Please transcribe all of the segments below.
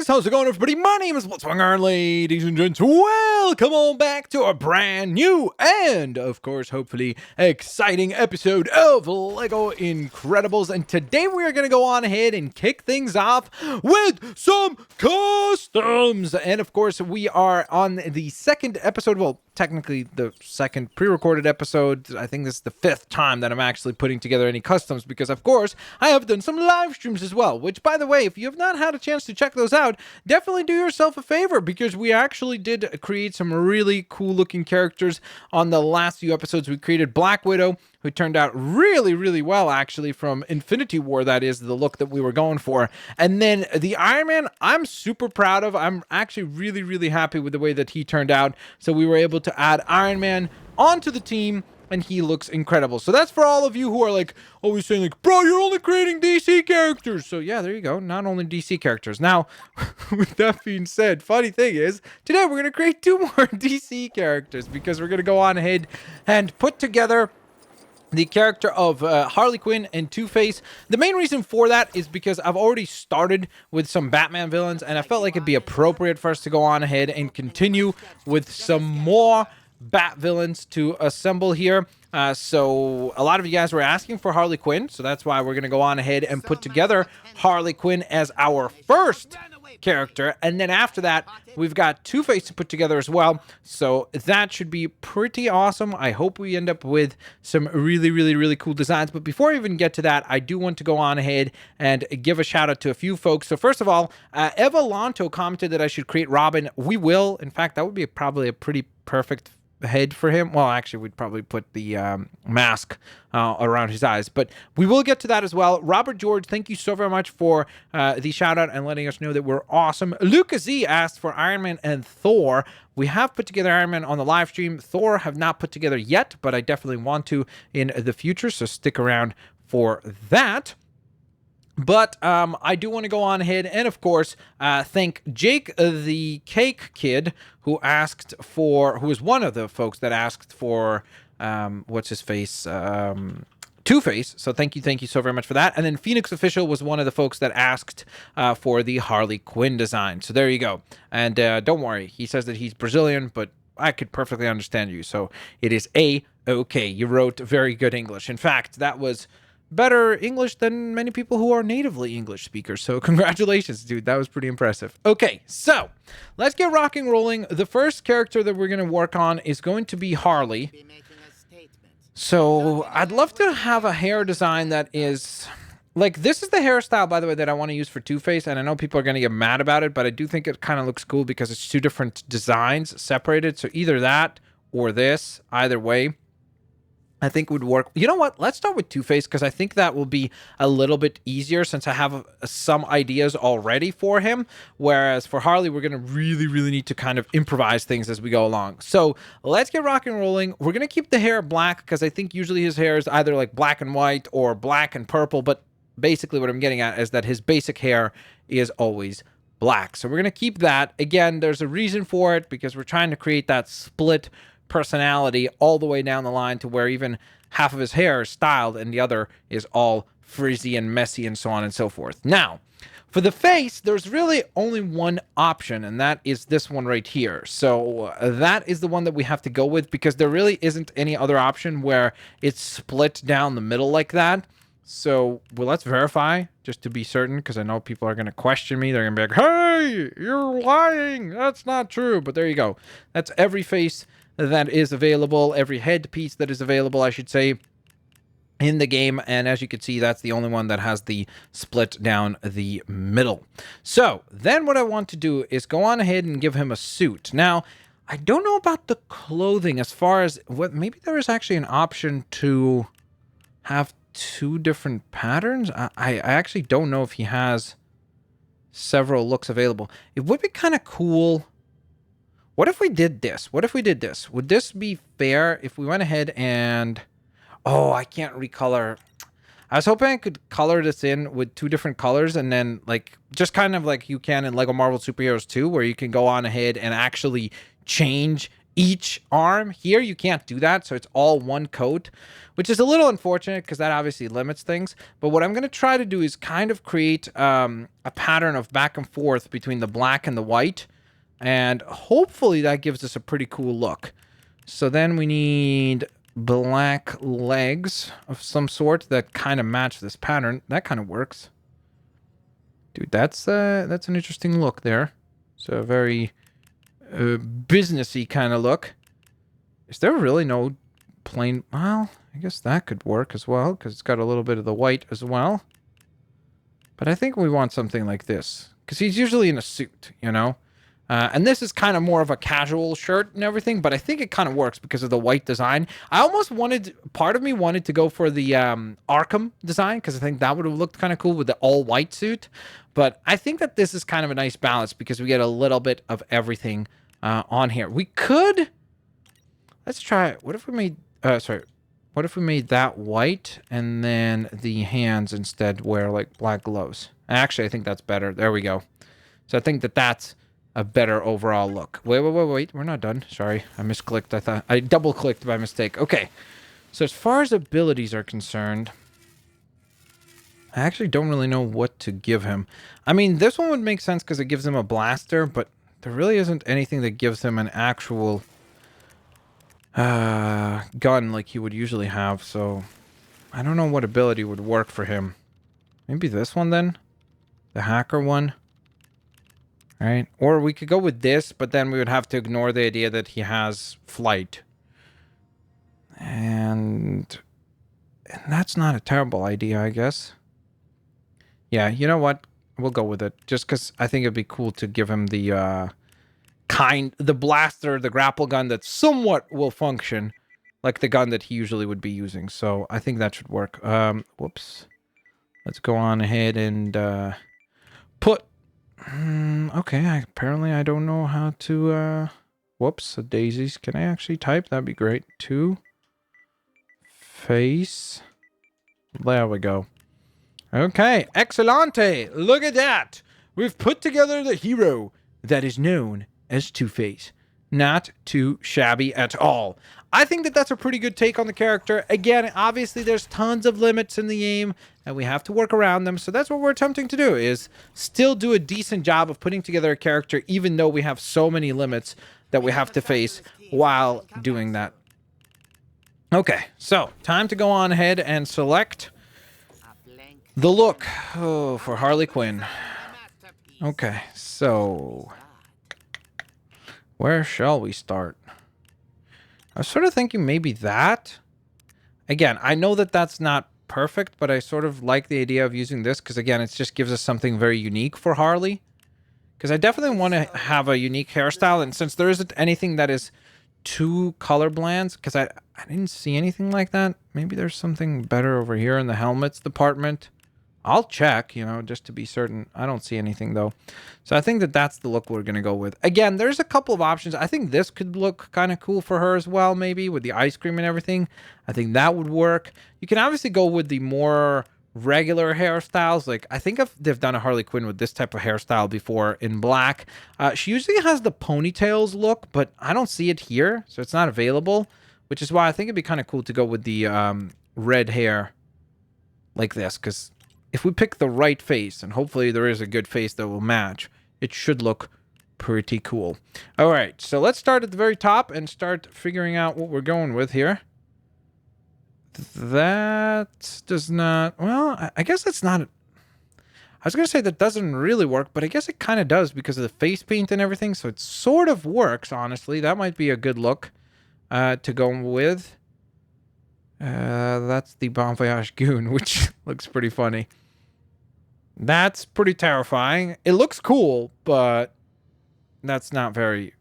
guys, how's it going, everybody? My name is Blitzwinger, ladies and gents. Welcome on back to a brand new and, of course, hopefully exciting episode of Lego Incredibles. And today we are going to go on ahead and kick things off with some customs. And, of course, we are on the second episode. Well, technically the second pre-recorded episode. I think this is the fifth time that I'm actually putting together any customs because, of course, I have done some live streams as well, which, by the way, if you have not had a chance to check those out, definitely do yourself a favor because we actually did create some really cool looking characters on the last few episodes. We created Black Widow, who turned out really, really well, actually, from Infinity War. That is the look that we were going for. And then the Iron Man, I'm super proud of. I'm actually really, really happy with the way that he turned out. So we were able to add Iron Man onto the team, and he looks incredible. So that's for all of you who are like always saying like, bro, you're only creating DC characters. So yeah, there you go. Not only DC characters. Now, with that being said, funny thing is, today we're going to create 2 more DC characters because we're going to go on ahead and put together the character of Harley Quinn and Two-Face. The main reason for that is because I've already started with some Batman villains, and I felt like it'd be appropriate for us to go on ahead and continue with some more Bat villains to assemble here. So a lot of you guys were asking for Harley Quinn, so that's why we're going to go on ahead and put together Harley Quinn as our first character, and then after that we've got Two-Face to put together as well, so that should be pretty awesome. I hope we end up with some really cool designs, but before I even get to that, I do want to go on ahead and give a shout out to a few folks. So first of all, Eva Lanto commented that I should create Robin. We will. In fact, that would be probably a pretty perfect head for him. Well, actually, we'd probably put the mask around his eyes, but we will get to that as well. Robert George, thank you so very much for the shout out and letting us know that we're awesome. Lucas Z asked for Iron Man and Thor. We have put together Iron Man on the live stream. Thor have not put together yet, but I definitely want to in the future, so stick around for that. But I do want to go on ahead and, of course, thank Jake the Cake Kid, who was one of the folks that asked for, what's his face, Two-Face. So thank you so very much for that. And then Phoenix Official was one of the folks that asked for the Harley Quinn design. So there you go. And don't worry, he says that he's Brazilian, but I could perfectly understand you. So it is A-okay. You wrote very good English. In fact, that was better English than many people who are natively English speakers. So congratulations, dude. That was pretty impressive. Okay, so let's get rocking rolling. The first character that we're going to work on is going to be Harley. So I'd love to have a hair design that is like, this is the hairstyle, by the way, that I want to use for Two-Face, and I know people are going to get mad about it, but I do think it kind of looks cool because it's 2 different designs separated. So either that or this, either way, I think would work. You know what? Let's start with Two-Face because I think that will be a little bit easier since I have some ideas already for him. Whereas for Harley, we're going to really need to kind of improvise things as we go along. So let's get rock and rolling. We're going to keep the hair black because I think usually his hair is either like black and white or black and purple. But basically what I'm getting at is that his basic hair is always black. So we're going to keep that. Again, there's a reason for it because we're trying to create that split personality all the way down the line to where even half of his hair is styled and the other is all frizzy and messy and so on and so forth. Now, for the face, there's really only one option, and that is this one right here. So that is the one that we have to go with because there really isn't any other option where it's split down the middle like that. So, well, let's verify just to be certain because I know people are going to question me. They're going to be like, hey, you're lying. That's not true. But there you go. That's every face that is available, every headpiece that is available, I should say, in the game. And as you can see, that's the only one that has the split down the middle. So then what I want to do is go on ahead and give him a suit. Now, I don't know about the clothing as far as what, maybe there is actually an option to have 2 different patterns. I actually don't know if he has several looks available. It would be kind of cool. What if we did this? Would this be fair if we went ahead and... Oh, I can't recolor. I was hoping I could color this in with 2 different colors and then, like, just kind of like you can in LEGO Marvel Superheroes 2, where you can go on ahead and actually change each arm. Here you can't do that, so it's all one coat, which is a little unfortunate because that obviously limits things. But what I'm going to try to do is kind of create a pattern of back and forth between the black and the white, and hopefully that gives us a pretty cool look. So then we need black legs of some sort that kind of match this pattern. That kind of works. Dude, that's an interesting look there. So a very businessy kind of look. Is there really no plain... Well, I guess that could work as well, because it's got a little bit of the white as well. But I think we want something like this, because he's usually in a suit, you know? And this is kind of more of a casual shirt and everything, but I think it kind of works because of the white design. I almost wanted... Part of me wanted to go for the Arkham design, because I think that would have looked kind of cool with the all-white suit. But I think that this is kind of a nice balance, because we get a little bit of everything on here. We could... Let's try it. What if we made... What if we made that white, and then the hands instead wear, like, black gloves? Actually, I think that's better. There we go. So I think that that's a better overall look. Wait. We're not done. Sorry. I misclicked. I double-clicked by mistake. Okay. So as far as abilities are concerned, I actually don't really know what to give him. I mean, this one would make sense because it gives him a blaster, but there really isn't anything that gives him an actual gun like he would usually have, so I don't know what ability would work for him. Maybe this one then? The hacker one? Right? Or we could go with this, but then we would have to ignore the idea that he has flight. And that's not a terrible idea, I guess. Yeah, you know what? We'll go with it. Just because I think it'd be cool to give him the the blaster, the grapple gun that somewhat will function like the gun that he usually would be using. So I think that should work. Whoops. Let's go on ahead and put... okay, apparently I don't know how to... whoops, daisies. Can I actually type? That'd be great. Face. There we go. Okay, excellente. Look at that. We've put together the hero that is known as Two-Face. Not too shabby at all. I think that that's a pretty good take on the character. Again, obviously there's tons of limits in the game, and we have to work around them. So that's what we're attempting to do, is still do a decent job of putting together a character, even though we have so many limits that we have to face while doing that. Okay, so time to go on ahead and select the look for Harley Quinn. Okay, so where shall we start? I was sort of thinking maybe that. Again, I know that that's not perfect, but I sort of like the idea of using this because, again, it just gives us something very unique for Harley. Because I definitely want to have a unique hairstyle, and since there isn't anything that is too color bland, because I didn't see anything like that. Maybe there's something better over here in the helmets department. I'll check, you know, just to be certain. I don't see anything, though. So I think that that's the look we're going to go with. Again, there's a couple of options. I think this could look kind of cool for her as well, maybe, with the ice cream and everything. I think that would work. You can obviously go with the more regular hairstyles. Like, I think they've done a Harley Quinn with this type of hairstyle before in black. She usually has the ponytails look, but I don't see it here, so it's not available, which is why I think it'd be kind of cool to go with the red hair like this, because if we pick the right face, and hopefully there is a good face that will match, it should look pretty cool. All right, so let's start at the very top and start figuring out what we're going with here. That does not... Well, I guess that's not... I was going to say that doesn't really work, but I guess it kind of does because of the face paint and everything, so it sort of works, honestly. That might be a good look to go with. That's the Bon Voyage Goon, which looks pretty funny. That's pretty terrifying. It looks cool, but that's not very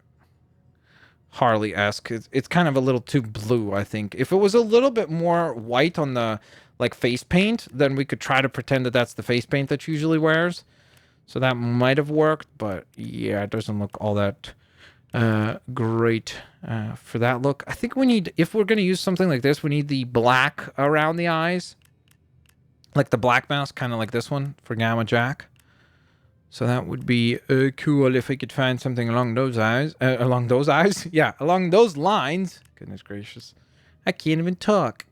Harley-esque. It's kind of a little too blue, I think. If it was a little bit more white on the like face paint, then we could try to pretend that that's the face paint that she usually wears. So that might have worked, but yeah, it doesn't look all that great for that look. I think we need, if we're going to use something like this, we need the black around the eyes. Like the black mouse, kind of like this one for Gamma Jack. So that would be cool if we could find something along those eyes. Along those eyes? Yeah, along those lines. Goodness gracious. I can't even talk.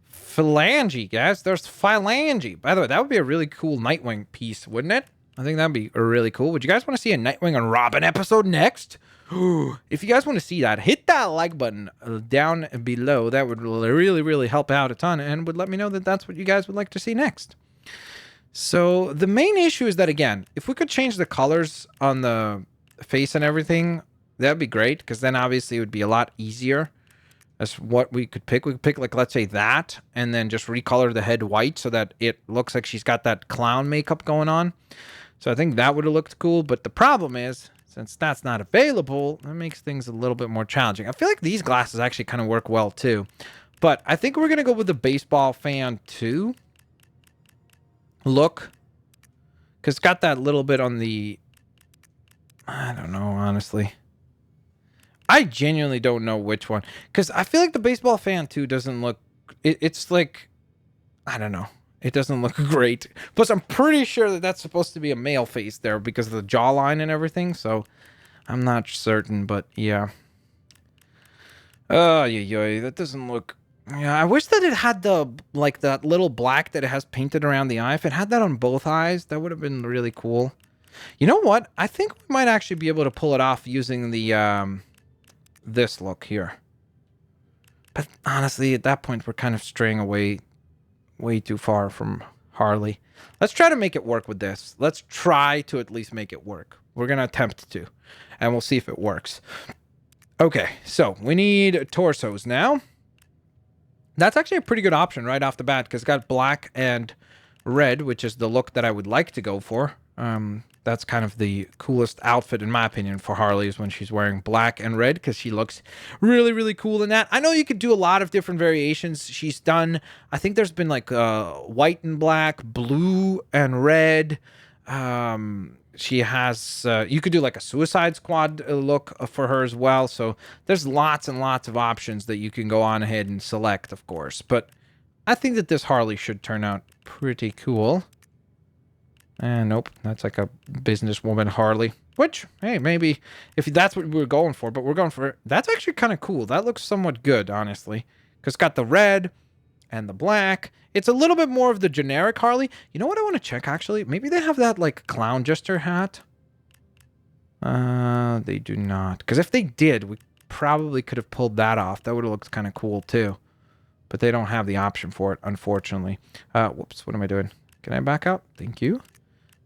Phalange, guys. There's Phalange. By the way, that would be a really cool Nightwing piece, wouldn't it? I think that'd be really cool. Would you guys want to see a Nightwing and Robin episode next? If you guys want to see that, hit that like button down below. That would really, really help out a ton and would let me know that that's what you guys would like to see next. So the main issue is that, again, if we could change the colors on the face and everything, that'd be great, because then obviously it would be a lot easier as what we could pick. We could pick, like, let's say that, and then just recolor the head white so that it looks like she's got that clown makeup going on. So I think that would have looked cool, but the problem is, since that's not available, that makes things a little bit more challenging. I feel like these glasses actually kind of work well, too. But I think we're going to go with the baseball fan, too. Look, because it's got that little bit on the, I don't know, honestly. I genuinely don't know which one, because I feel like the baseball fan too doesn't look, it's like, I don't know, it doesn't look great. Plus, I'm pretty sure that that's supposed to be a male face there because of the jawline and everything, so I'm not certain, but yeah. Oh, yeah, that doesn't look. Yeah, I wish that it had the, like, that little black that it has painted around the eye. If it had that on both eyes, that would have been really cool. You know what? I think we might actually be able to pull it off using the, this look here. But honestly, at that point, we're kind of straying away way too far from Harley. Let's try to make it work with this. Let's try to at least make it work. We're going to attempt to, and we'll see if it works. Okay, so we need torsos now. That's actually a pretty good option right off the bat, because it's got black and red, which is the look that I would like to go for. That's kind of the coolest outfit, in my opinion, for Harley, is when she's wearing black and red, because she looks really, really cool in that. I know you could do a lot of different variations. She's done, I think there's been like white and black, blue and red. She has, you could do like a Suicide Squad look for her as well. So there's lots and lots of options that you can go on ahead and select, of course. But I think that this Harley should turn out pretty cool. And nope, that's like a businesswoman Harley. Which, hey, maybe if that's what we're going for, but we're going for, that's actually kind of cool. That looks somewhat good, honestly. Because it's got the red and the black. It's a little bit more of the generic Harley. You know what I want to check, actually? Maybe they have that, like, clown jester hat. They do not. Because if they did, we probably could have pulled that off. That would have looked kind of cool, too. But they don't have the option for it, unfortunately. Whoops, what am I doing? Can I back out? Thank you.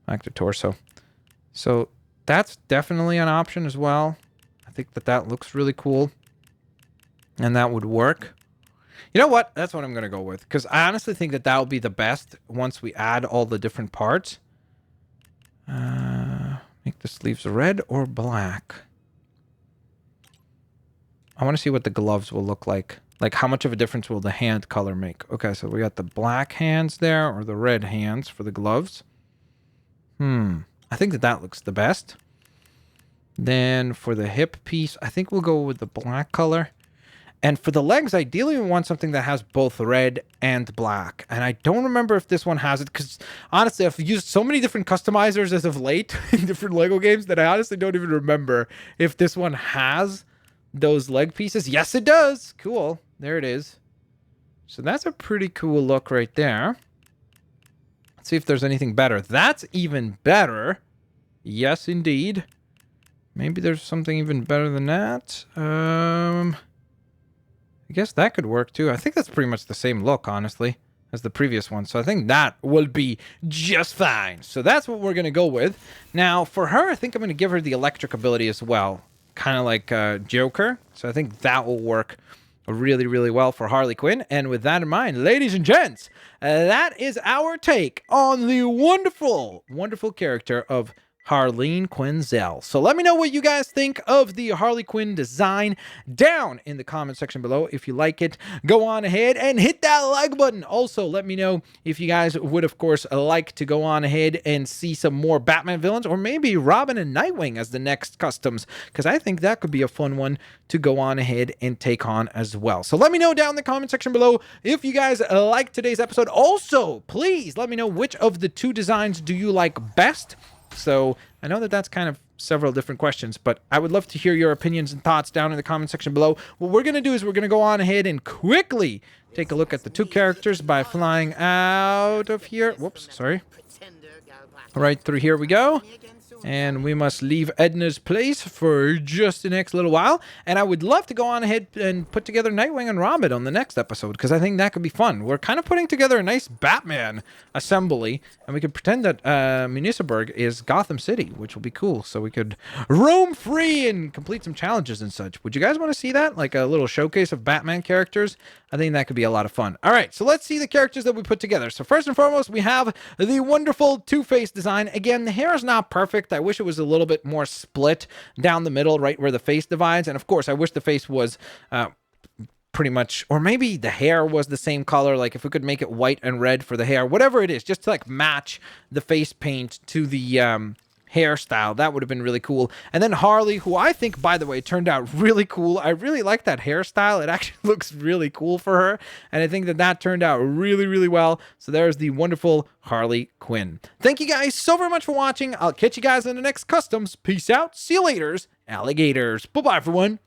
Back to torso. So that's definitely an option as well. I think that that looks really cool. And that would work. You know what? That's what I'm going to go with. Because I honestly think that that will be the best once we add all the different parts. Make the sleeves red or black. I want to see what the gloves will look like. Like, how much of a difference will the hand color make? Okay, so we got the black hands there, or the red hands for the gloves. I think that that looks the best. Then for the hip piece, I think we'll go with the black color. And for the legs, ideally we want something that has both red and black. And I don't remember if this one has it, because honestly, I've used so many different customizers as of late in different Lego games that I honestly don't even remember if this one has those leg pieces. Yes, it does. Cool. There it is. So that's a pretty cool look right there. Let's see if there's anything better. That's even better. Yes, indeed. Maybe there's something even better than that. I guess that could work too. I think that's pretty much the same look, honestly, as the previous one. So I think that will be just fine. So that's what we're going to go with. Now, for her, I think I'm going to give her the electric ability as well. Kind of like Joker. So I think that will work really, really well for Harley Quinn. And with that in mind, ladies and gents, that is our take on the wonderful, wonderful character of Harleen Quinzel. So let me know what you guys think of the Harley Quinn design down in the comment section below. If you like it, go on ahead and hit that like button. Also, let me know if you guys would, of course, like to go on ahead and see some more Batman villains, or maybe Robin and Nightwing as the next customs, because I think that could be a fun one to go on ahead and take on as well. So let me know down in the comment section below if you guys like today's episode. Also, please let me know which of the two designs do you like best. So I know that that's kind of several different questions, but I would love to hear your opinions and thoughts down in the comment section below. What we're going to do is we're going to go on ahead and quickly take a look at the 2 characters by flying out of here. Whoops, sorry. Right through here we go. And we must leave Edna's place for just the next little while. And I would love to go on ahead and put together Nightwing and Robin on the next episode, because I think that could be fun. We're kind of putting together a nice Batman assembly, and we could pretend that Municiberg is Gotham City, which will be cool. So we could roam free and complete some challenges and such. Would you guys want to see that? Like a little showcase of Batman characters? I think that could be a lot of fun. All right, so let's see the characters that we put together. So first and foremost, we have the wonderful Two-Face design. Again, the hair is not perfect. I wish it was a little bit more split down the middle, right where the face divides. And of course, I wish the face was pretty much, or maybe the hair was the same color. Like if we could make it white and red for the hair, whatever it is, just to like match the face paint to the hairstyle. That would have been really cool. And then Harley, who I think, by the way, turned out really cool. I really like that hairstyle. It actually looks really cool for her. And I think that that turned out really, really well. So there's the wonderful Harley Quinn. Thank you guys so very much for watching. I'll catch you guys in the next customs. Peace out. See you laters, alligators. Bye-bye, everyone.